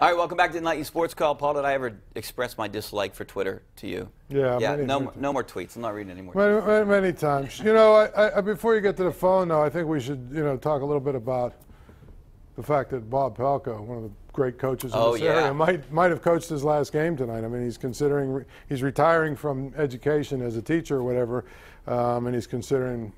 All right, welcome back to the Nightly Sports Call. Paul, did I ever express my dislike for Twitter to you? Yeah, no more tweets. I'm not reading anymore. Many times. You know, before you get to the phone, though, I think we should, talk a little bit about the fact that Bob Pelko, one of the great coaches in this area, might have coached his last game tonight. I mean, he's retiring from education as a teacher or whatever, and he's considering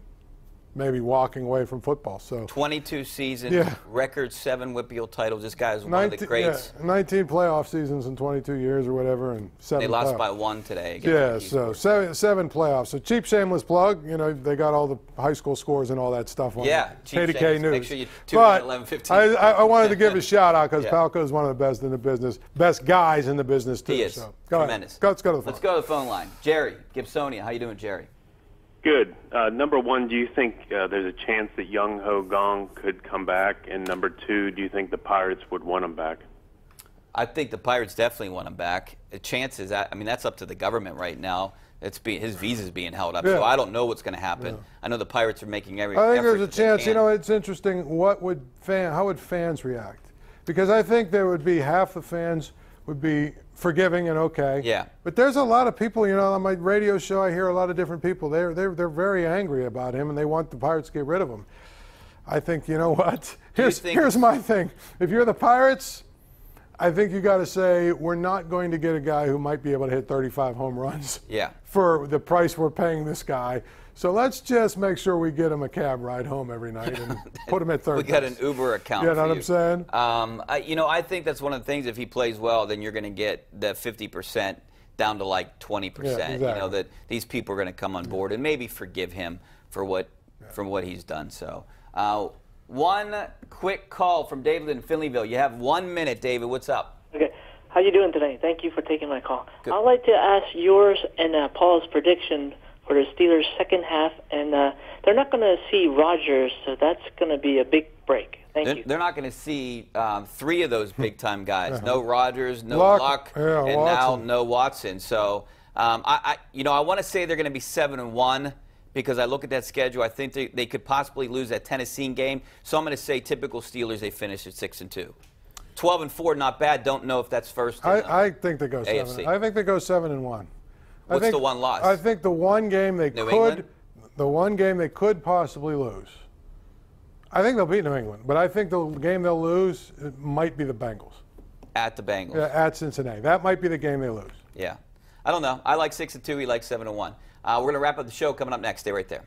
maybe walking away from football. So 22 seasons, record 7 Whippeal titles. This guy is one of the greats. 19 playoff seasons in 22 years or whatever, and 7 They lost playoffs. by 1 today. So seven playoffs. So cheap, shameless plug. You know, they got all the high school scores and all that stuff on KDKA News. Make sure you tune in at 11:15. I wanted to give a shout out because Pelko is one of the best in the business, best guys in the business too. He is. So, Tremendous. Let's go to the phone. Let's go to the phone line. Jerry, Gibsonia. How you doing, Jerry? Good. Number one, do you think there's a chance that Young Ho Gong could come back? And number two, do you think the Pirates would want him back? I think the Pirates definitely want him back. The chances, I mean, that's up to the government right now. His visa's being held up, so I don't know what's going to happen. I know the Pirates are making every effort. I think there's a chance. You know, it's interesting. How would fans react? Because I think there would be half the fans would be forgiving and okay. Yeah. But there's a lot of people, on my radio show, I hear a lot of different people. They're very angry about him, and they want the Pirates to get rid of him. I think, you know what? Here's my thing. If you're the Pirates, I think you got to say we're not going to get a guy who might be able to hit 35 home runs. For the price we're paying this guy. So let's just make sure we get him a cab ride home every night and put him at third. We got an Uber account. You know what I'm saying? I think that's one of the things. If he plays well, then you're going to get the 50% down to like 20%. Exactly. You know that these people are going to come on board and maybe forgive him for what he's done. So one quick call from David in Finleyville. You have 1 minute, David. What's up? Okay. How you doing today? Thank you for taking my call. Good. I'd like to ask yours and Paul's prediction for the Steelers' second half, and they're not going to see Rodgers, so that's going to be a big break. Thank you. They're not going to see 3 of those big-time guys. No Rodgers, no Luck, and Watson. now no Watson. So, I want to say they're going to be 7-1 because I look at that schedule. I think they could possibly lose that Tennessee game. So I'm going to say typical Steelers, they finish at 6-2. 12-4, not bad. Don't know if that's first. I think they go AFC. 7. I think they go 7-1. What's the one loss? I think the one game they could possibly lose. I think they'll beat New England, but I think the game they'll lose might be the Bengals. At the Bengals. Yeah, at Cincinnati. That might be the game they lose. Yeah. I don't know. I like 6-2. He likes 7-1. We're going to wrap up the show coming up next. Stay right there.